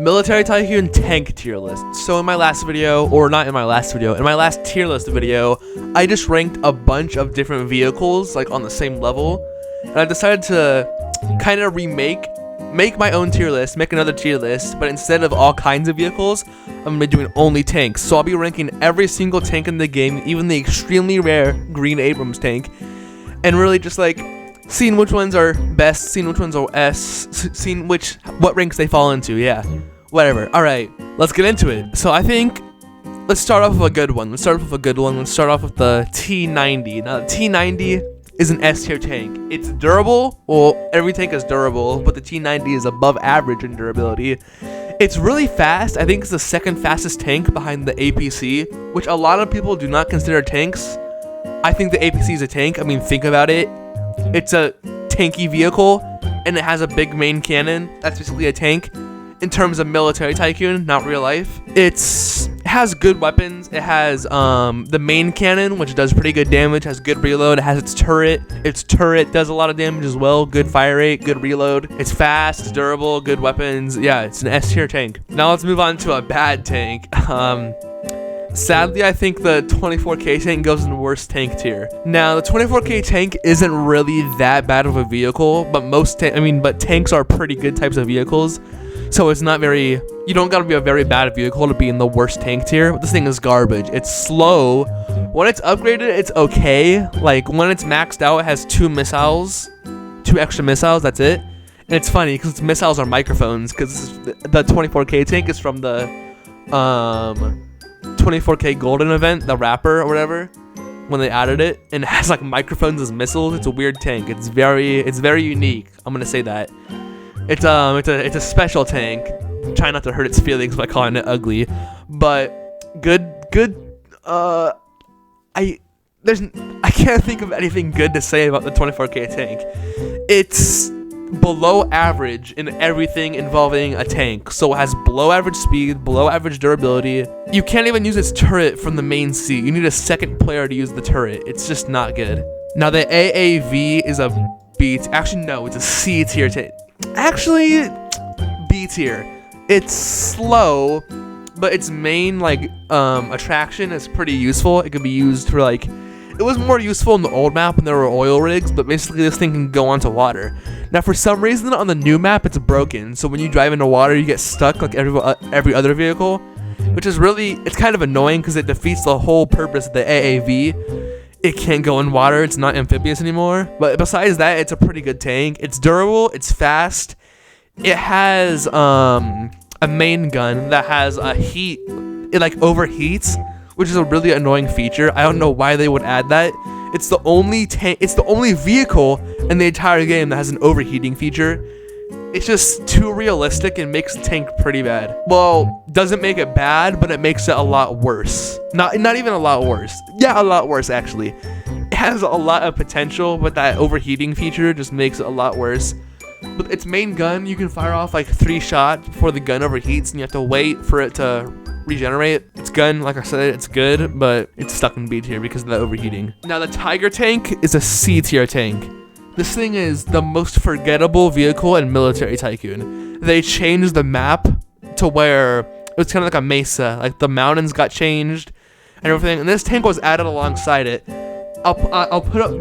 Military Tycoon tank tier list. So in my last video, or not in my last video, in my last tier list video, I just ranked a bunch of different vehicles like on the same level, and I decided to kind of make my own tier list, make another tier list, but instead of all kinds of vehicles, I'm gonna be doing only tanks. So I'll be ranking every single tank in the game, even the extremely rare Green Abrams tank, and really just like seeing which ones are best, seeing which ones are S, seeing what ranks they fall into. Yeah, whatever. All right, let's get into it. So I think let's start off with a good one. Let's start off with the T90. Now the T90 is an S tier tank. It's durable. Well, every tank is durable, but the T90 is above average in durability. It's really fast. I think it's the second fastest tank behind the APC, which a lot of people do not consider tanks. I think the APC is a tank. I mean, think about it. It's a tanky vehicle, and it has a big main cannon. That's basically a tank in terms of Military Tycoon, not real life. It has good weapons. It has the main cannon, which does pretty good damage, has good reload. It has its turret. Its turret does a lot of damage as well. Good fire rate, good reload. It's fast, it's durable, good weapons. Yeah, it's an S tier tank. Now let's move on to a bad tank. Sadly, I think the 24K tank goes in the worst tank tier. Now, the 24K tank isn't really that bad of a vehicle, but but tanks are pretty good types of vehicles. So it's not very, you don't gotta be a very bad vehicle to be in the worst tank tier. But this thing is garbage. It's slow. When it's upgraded, it's okay. Like when it's maxed out, it has two extra missiles, that's it. And it's funny because its missiles are microphones, because the 24K tank is from the 24K golden event, the wrapper or whatever, when they added it, and it has like microphones as missiles. It's a weird tank. It's very unique. I'm gonna say that. It's a special tank. Try not to hurt its feelings by calling it ugly, but good. I can't think of anything good to say about the 24K tank. It's below average in everything involving a tank. So it has below average speed, below average durability. You can't even use its turret from the main seat. You need a second player to use the turret. It's just not good. Now the AAV is a B. Actually, no, it's a C tier tank. Actually, B tier. It's slow, but its main attraction is pretty useful. It could be used for it was more useful in the old map when there were oil rigs, but basically this thing can go onto water. Now for some reason on the new map it's broken, so when you drive into water you get stuck like every other vehicle, which is it's kind of annoying because it defeats the whole purpose of the AAV. It can't go in water, it's not amphibious anymore. But besides that, it's a pretty good tank. It's durable, it's fast. It has a main gun that has a heat, it overheats, which is a really annoying feature. I don't know why they would add that. It's the only vehicle in the entire game that has an overheating feature. It's just too realistic and makes the tank pretty bad. Well, doesn't make it bad, but it makes it a lot worse. Not even a lot worse. Yeah, a lot worse actually. It has a lot of potential, but that overheating feature just makes it a lot worse. But its main gun, you can fire off 3 shots before the gun overheats, and you have to wait for it to regenerate. Its gun, like I said, it's good, but it's stuck in B tier because of the overheating. Now the Tiger tank is a C tier tank. This thing is the most forgettable vehicle in Military Tycoon. They changed the map to where it was kind of like a mesa, like the mountains got changed and everything, and this tank was added alongside it. I'll put up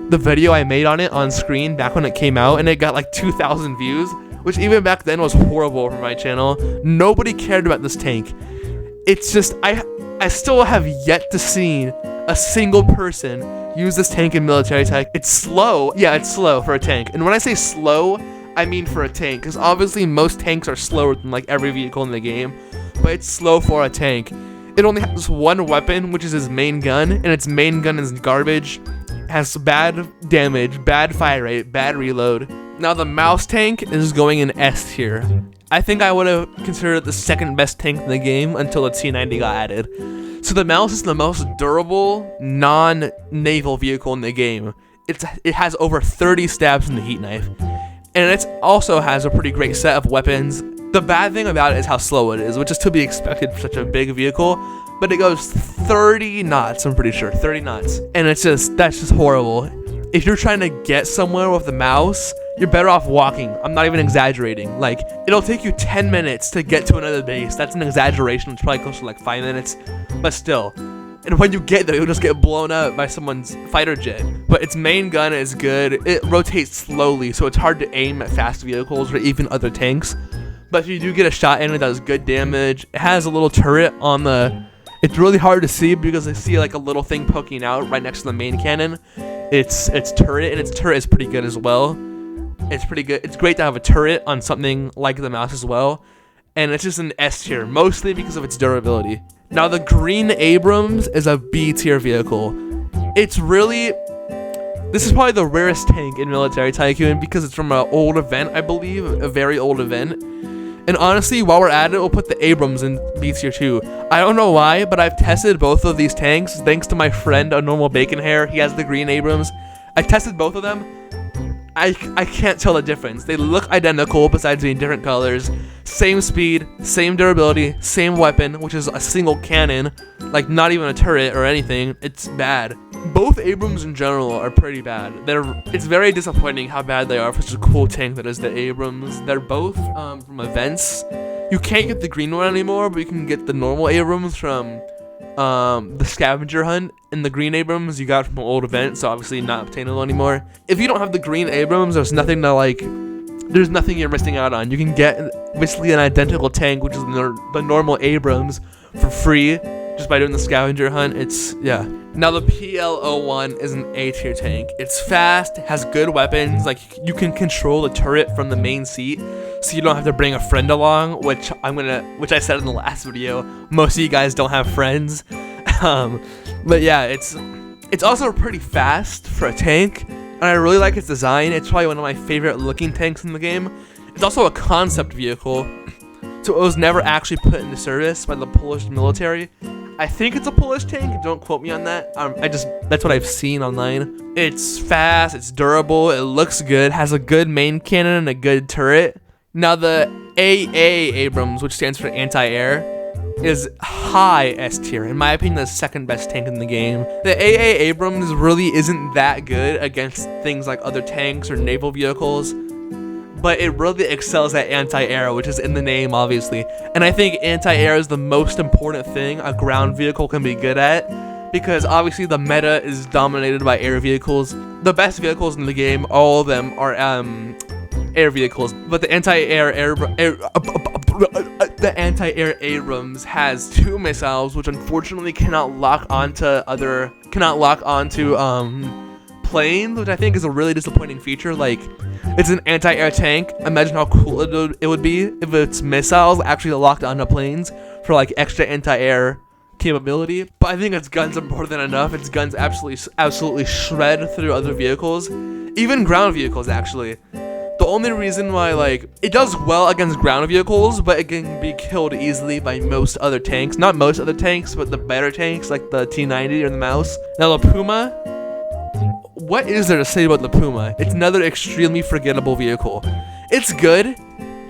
the video I made on it on screen back when it came out, and it got 2,000 views, which even back then was horrible for my channel. Nobody cared about this tank. It's just I still have yet to see a single person use this tank in Military Tycoon. It's slow. Yeah, it's slow for a tank. And when I say slow, I mean for a tank, because obviously most tanks are slower than every vehicle in the game, but it's slow for a tank. It only has one weapon, which is its main gun, and its main gun is garbage. It has bad damage, bad fire rate, bad reload. Now the Mouse tank is going in S tier. I think I would have considered it the second best tank in the game until the T90 got added. So the Mouse is the most durable, non-naval vehicle in the game. It has over 30 stabs in the heat knife. And it also has a pretty great set of weapons. The bad thing about it is how slow it is, which is to be expected for such a big vehicle. But it goes 30 knots, I'm pretty sure, 30 knots. And that's just horrible. If you're trying to get somewhere with the Mouse, you're better off walking. I'm not even exaggerating. Like, it'll take you 10 minutes to get to another base. That's an exaggeration. It's probably close to like 5 minutes, but still. And when you get there, you'll just get blown up by someone's fighter jet. But its main gun is good. It rotates slowly, so it's hard to aim at fast vehicles or even other tanks. But if you do get a shot in, it does good damage. It has a little turret on the... It's really hard to see because I see like a little thing poking out right next to the main cannon. Its turret, and its turret is pretty good as well. It's pretty good. It's great to have a turret on something like the mouse as well. And it's just an S tier, mostly because of its durability. Now, the green Abrams is a B tier vehicle. It's really... This is probably the rarest tank in Military Tycoon because it's from an old event, I believe. A very old event. And honestly, while we're at it, we'll put the Abrams in B tier too. I don't know why, but I've tested both of these tanks thanks to my friend, a normal bacon hair. He has the green Abrams. I tested both of them. I can't tell the difference. They look identical besides being different colors. Same speed, same durability, same weapon, which is a single cannon. Like, not even a turret or anything. It's bad. Both Abrams in general are pretty bad. It's very disappointing how bad they are for such a cool tank that is the Abrams. They're both from events. You can't get the green one anymore, but you can get the normal Abrams from the scavenger hunt. And the green Abrams you got from an old event, so obviously not obtainable anymore. If you don't have the green Abrams, there's nothing you're missing out on. You can get basically an identical tank, which is the normal Abrams, for free just by doing the scavenger hunt. Yeah. Now the PL01 is an A tier tank. It's fast, has good weapons, like you can control the turret from the main seat, so you don't have to bring a friend along, which I said in the last video. Most of you guys don't have friends. But yeah, it's also pretty fast for a tank, and I really like its design. It's probably one of my favorite looking tanks in the game. It's also a concept vehicle, so it was never actually put into service by the Polish military. I think it's a Polish tank, don't quote me on that. That's what I've seen online. It's fast, it's durable, it looks good, has a good main cannon and a good turret. Now the AA Abrams, which stands for anti-air, is high S tier. In my opinion, the second best tank in the game. The AA Abrams really isn't that good against things like other tanks or naval vehicles, but it really excels at anti-air, which is in the name, obviously. And I think anti-air is the most important thing a ground vehicle can be good at, because obviously the meta is dominated by air vehicles. The best vehicles in the game, all of them are air vehicles, but the anti-air Abrams has 2 missiles, which unfortunately cannot lock onto planes, which I think is a really disappointing feature. Like, it's an anti-air tank. Imagine how cool it would be if its missiles actually locked onto planes for like extra anti-air capability. But I think its guns are more than enough. Its guns absolutely shred through other vehicles, even ground vehicles actually. The only reason why, like, it does well against ground vehicles, but it can be killed easily by most other tanks. Not most other tanks, but the better tanks, like the T90 or the Mouse. Now, the Puma, what is there to say about the Puma? It's another extremely forgettable vehicle. It's good.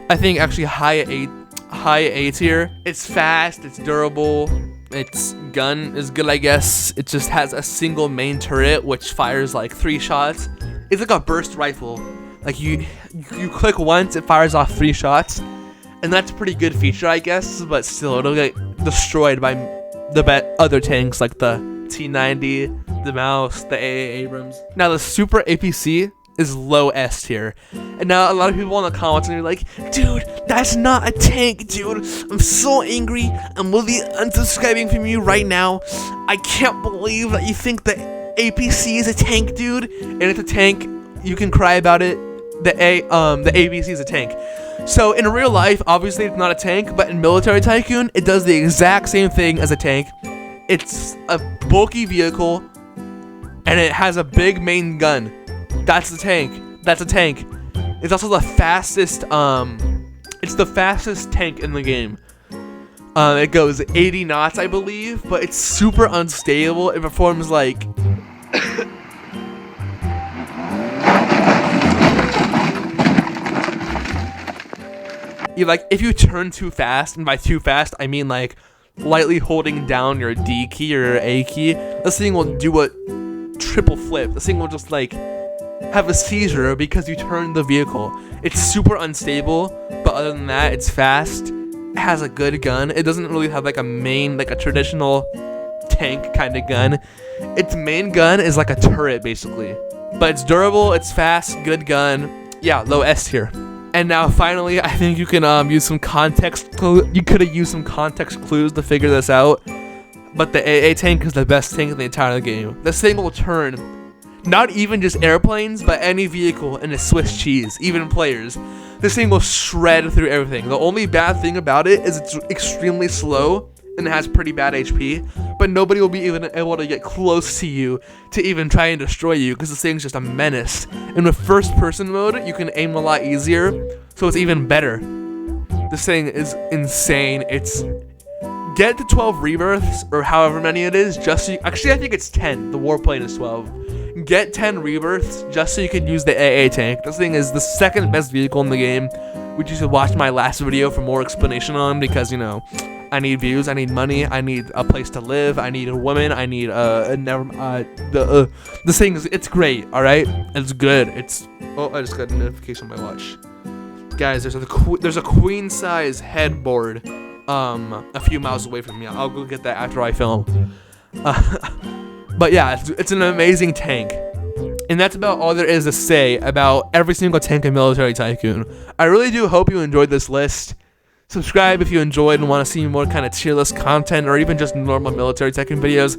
I think actually high A tier. It's fast, it's durable, its gun is good, I guess. It just has a single main turret, which fires like 3 shots. It's like a burst rifle. Like, you click once, it fires off 3 shots, and that's a pretty good feature, I guess, but still, it'll get destroyed by the other tanks, like the T90, the Mouse, the AA Abrams. Now, the Super APC is low S tier, and now a lot of people in the comments are like, dude, that's not a tank, dude. I'm so angry. I'm literally unsubscribing from you right now. I can't believe that you think the APC is a tank, dude. And it's a tank. You can cry about it. The ABC is a tank. So in real life, obviously it's not a tank, but in Military Tycoon, it does the exact same thing as a tank. It's a bulky vehicle, and it has a big main gun. That's the tank. That's a tank. It's also the fastest. It's the fastest tank in the game. It goes 80 knots, I believe, but it's super unstable. It performs like. If you turn too fast, and by too fast, I mean like lightly holding down your D key or your A key, this thing will do a triple flip. This thing will just like have a seizure because you turned the vehicle. It's super unstable, but other than that, it's fast. It has a good gun. It doesn't really have like a traditional tank kind of gun. Its main gun is like a turret basically, but it's durable, it's fast, good gun. Yeah, low S tier. And now finally, I think you can use some context. You could have used some context clues to figure this out. But the AA tank is the best tank in the entire game. This thing will turn not even just airplanes, but any vehicle into Swiss cheese, even players. This thing will shred through everything. The only bad thing about it is it's extremely slow and it has pretty bad HP, but nobody will be even able to get close to you to even try and destroy you because this thing's just a menace. And with first person mode, you can aim a lot easier, so it's even better. This thing is insane. It's get to 12 rebirths or however many it is just so you, actually I think it's 10. The warplane is 12. Get 10 rebirths just so you can use the AA tank. This thing is the second best vehicle in the game, which you should watch my last video for more explanation on because, you know, I need views, I need money, I need a place to live, I need a woman, I need this thing is, it's great, alright? It's good. It's, oh, I just got a notification on my watch. Guys, there's a queen size headboard a few miles away from me. I'll go get that after I film. But yeah, it's an amazing tank. And that's about all there is to say about every single tank in Military Tycoon. I really do hope you enjoyed this list. Subscribe if you enjoyed and want to see more kind of tier list content or even just normal Military Tycoon videos.